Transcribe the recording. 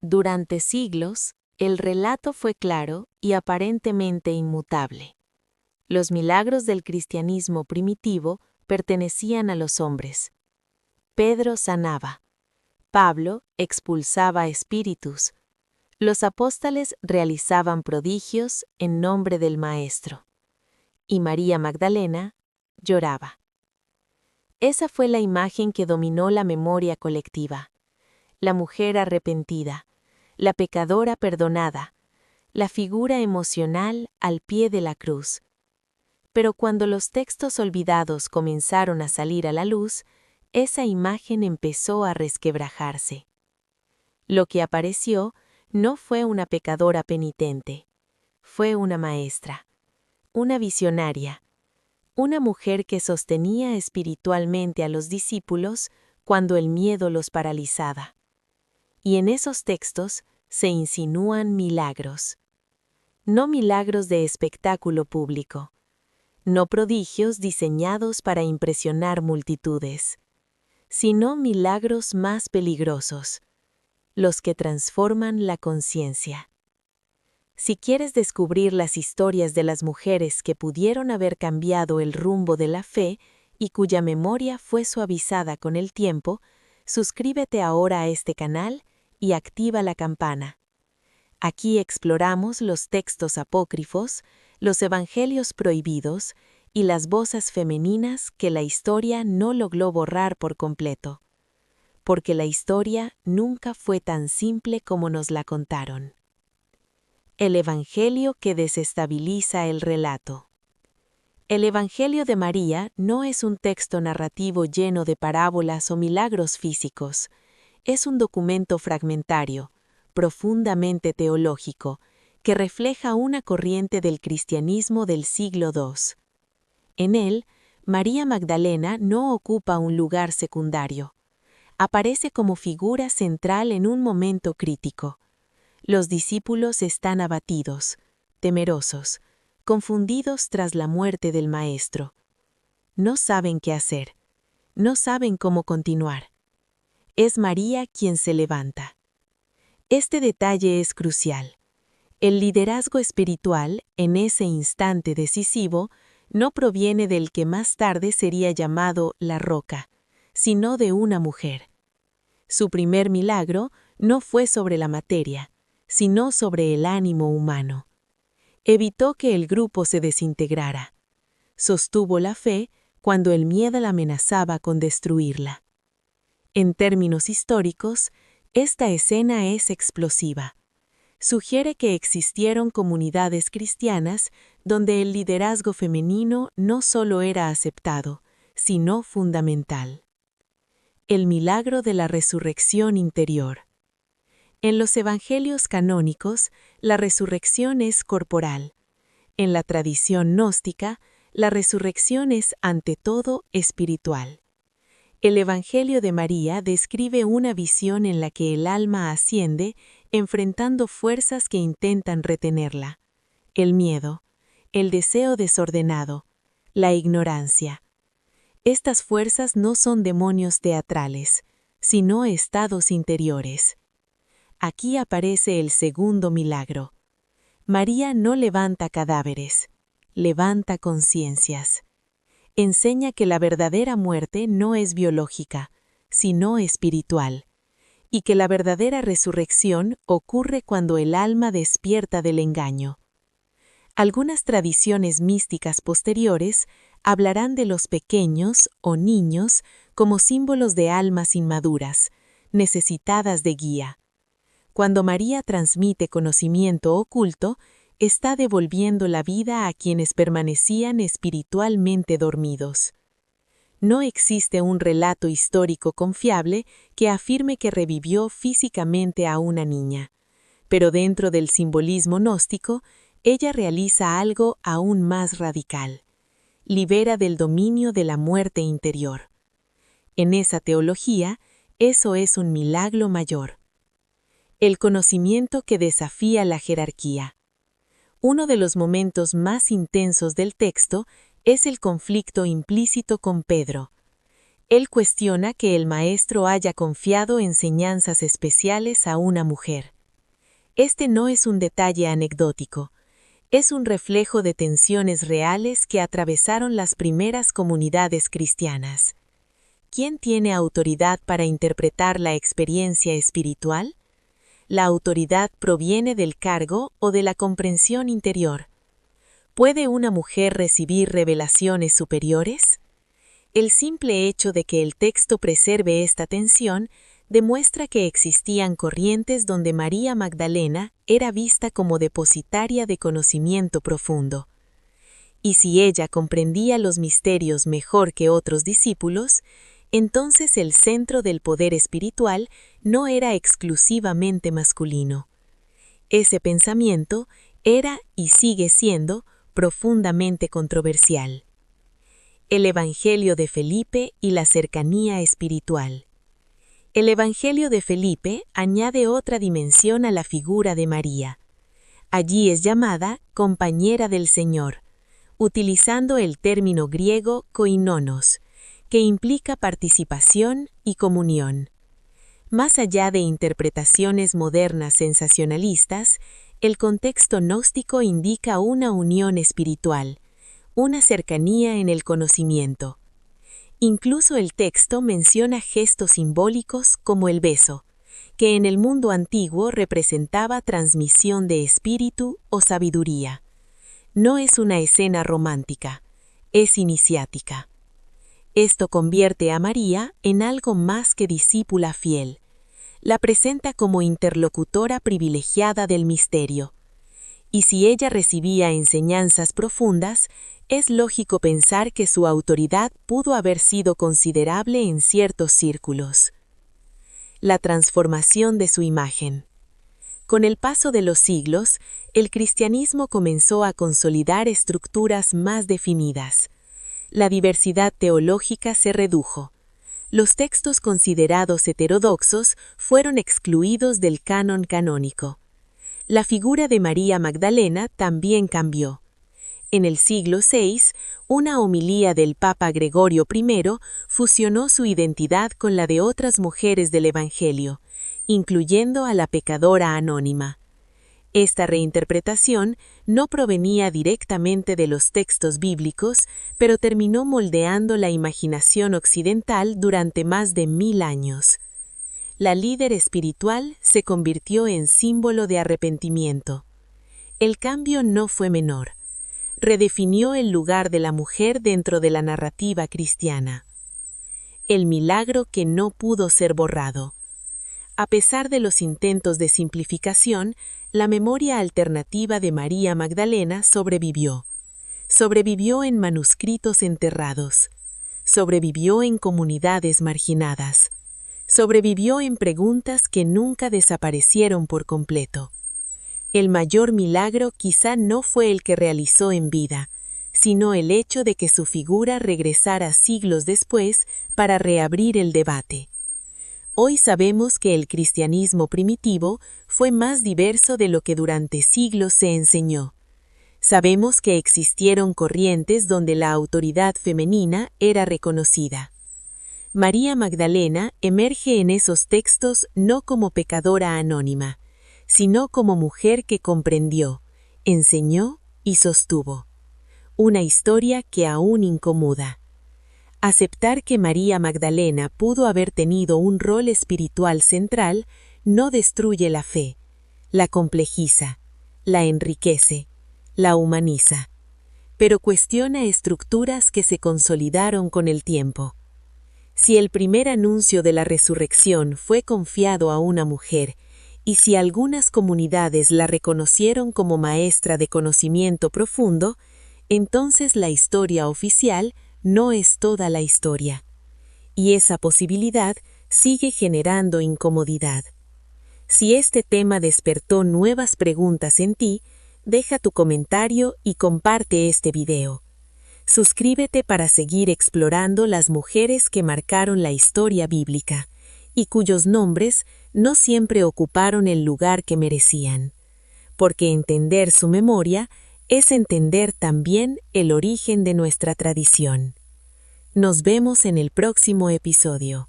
Durante siglos, el relato fue claro y aparentemente inmutable. Los milagros del cristianismo primitivo pertenecían a los hombres. Pedro sanaba. Pablo expulsaba espíritus. Los apóstoles realizaban prodigios en nombre del Maestro. Y María Magdalena lloraba. Esa fue la imagen que dominó la memoria colectiva. La mujer arrepentida, la pecadora perdonada, la figura emocional al pie de la cruz. Pero cuando los textos olvidados comenzaron a salir a la luz, esa imagen empezó a resquebrajarse. Lo que apareció no fue una pecadora penitente, fue una maestra, una visionaria, una mujer que sostenía espiritualmente a los discípulos cuando el miedo los paralizaba. Y en esos textos se insinúan milagros. No milagros de espectáculo público, no prodigios diseñados para impresionar multitudes, sino milagros más peligrosos, los que transforman la conciencia. Si quieres descubrir las historias de las mujeres que pudieron haber cambiado el rumbo de la fe y cuya memoria fue suavizada con el tiempo, suscríbete ahora a este canal y activa la campana. Aquí exploramos los textos apócrifos, los evangelios prohibidos y las voces femeninas que la historia no logró borrar por completo. Porque la historia nunca fue tan simple como nos la contaron. El Evangelio que desestabiliza el relato. El Evangelio de María no es un texto narrativo lleno de parábolas o milagros físicos. Es un documento fragmentario, profundamente teológico, que refleja una corriente del cristianismo del siglo II. En él, María Magdalena no ocupa un lugar secundario. Aparece como figura central en un momento crítico. Los discípulos están abatidos, temerosos, confundidos tras la muerte del Maestro. No saben qué hacer, no saben cómo continuar. Es María quien se levanta. Este detalle es crucial. El liderazgo espiritual, en ese instante decisivo, no proviene del que más tarde sería llamado la roca, sino de una mujer. Su primer milagro no fue sobre la materia, sino sobre el ánimo humano. Evitó que el grupo se desintegrara. Sostuvo la fe cuando el miedo la amenazaba con destruirla. En términos históricos, esta escena es explosiva. Sugiere que existieron comunidades cristianas donde el liderazgo femenino no solo era aceptado, sino fundamental. El milagro de la resurrección interior. En los evangelios canónicos, la resurrección es corporal. En la tradición gnóstica, la resurrección es ante todo espiritual. El Evangelio de María describe una visión en la que el alma asciende enfrentando fuerzas que intentan retenerla: el miedo, el deseo desordenado, la ignorancia. Estas fuerzas no son demonios teatrales, sino estados interiores. Aquí aparece el segundo milagro. María no levanta cadáveres, levanta conciencias. Enseña que la verdadera muerte no es biológica, sino espiritual, y que la verdadera resurrección ocurre cuando el alma despierta del engaño. Algunas tradiciones místicas posteriores hablarán de los pequeños o niños como símbolos de almas inmaduras, necesitadas de guía. Cuando María transmite conocimiento oculto, está devolviendo la vida a quienes permanecían espiritualmente dormidos. No existe un relato histórico confiable que afirme que revivió físicamente a una niña, pero dentro del simbolismo gnóstico, ella realiza algo aún más radical. Libera del dominio de la muerte interior. En esa teología, eso es un milagro mayor. El conocimiento que desafía la jerarquía. Uno de los momentos más intensos del texto es el conflicto implícito con Pedro. Él cuestiona que el maestro haya confiado enseñanzas especiales a una mujer. Este no es un detalle anecdótico, es un reflejo de tensiones reales que atravesaron las primeras comunidades cristianas. ¿Quién tiene autoridad para interpretar la experiencia espiritual? ¿La autoridad proviene del cargo o de la comprensión interior? ¿Puede una mujer recibir revelaciones superiores? El simple hecho de que el texto preserve esta tensión demuestra que existían corrientes donde María Magdalena era vista como depositaria de conocimiento profundo. Y si ella comprendía los misterios mejor que otros discípulos, entonces el centro del poder espiritual no era exclusivamente masculino. Ese pensamiento era y sigue siendo profundamente controversial. El Evangelio de Felipe y la cercanía espiritual. El Evangelio de Felipe añade otra dimensión a la figura de María. Allí es llamada compañera del Señor, utilizando el término griego koinonos, que implica participación y comunión. Más allá de interpretaciones modernas sensacionalistas, el contexto gnóstico indica una unión espiritual, una cercanía en el conocimiento. Incluso el texto menciona gestos simbólicos como el beso, que en el mundo antiguo representaba transmisión de espíritu o sabiduría. No es una escena romántica, es iniciática. Esto convierte a María en algo más que discípula fiel. La presenta como interlocutora privilegiada del misterio. Y si ella recibía enseñanzas profundas, es lógico pensar que su autoridad pudo haber sido considerable en ciertos círculos. La transformación de su imagen. Con el paso de los siglos, el cristianismo comenzó a consolidar estructuras más definidas. La diversidad teológica se redujo. Los textos considerados heterodoxos fueron excluidos del canon canónico. La figura de María Magdalena también cambió. En el siglo VI, una homilía del Papa Gregorio I fusionó su identidad con la de otras mujeres del Evangelio, incluyendo a la pecadora anónima. Esta reinterpretación no provenía directamente de los textos bíblicos, pero terminó moldeando la imaginación occidental durante más de 1000 años. La líder espiritual se convirtió en símbolo de arrepentimiento. El cambio no fue menor. Redefinió el lugar de la mujer dentro de la narrativa cristiana. El milagro que no pudo ser borrado. A pesar de los intentos de simplificación, la memoria alternativa de María Magdalena sobrevivió. Sobrevivió en manuscritos enterrados. Sobrevivió en comunidades marginadas. Sobrevivió en preguntas que nunca desaparecieron por completo. El mayor milagro quizá no fue el que realizó en vida, sino el hecho de que su figura regresara siglos después para reabrir el debate. Hoy sabemos que el cristianismo primitivo fue más diverso de lo que durante siglos se enseñó. Sabemos que existieron corrientes donde la autoridad femenina era reconocida. María Magdalena emerge en esos textos no como pecadora anónima, sino como mujer que comprendió, enseñó y sostuvo. Una historia que aún incomoda. Aceptar que María Magdalena pudo haber tenido un rol espiritual central no destruye la fe, la complejiza, la enriquece, la humaniza, pero cuestiona estructuras que se consolidaron con el tiempo. Si el primer anuncio de la resurrección fue confiado a una mujer, y si algunas comunidades la reconocieron como maestra de conocimiento profundo, entonces la historia oficial no es toda la historia. Y esa posibilidad sigue generando incomodidad. Si este tema despertó nuevas preguntas en ti, deja tu comentario y comparte este video. Suscríbete para seguir explorando las mujeres que marcaron la historia bíblica y cuyos nombres no siempre ocuparon el lugar que merecían, porque entender su memoria es entender también el origen de nuestra tradición. Nos vemos en el próximo episodio.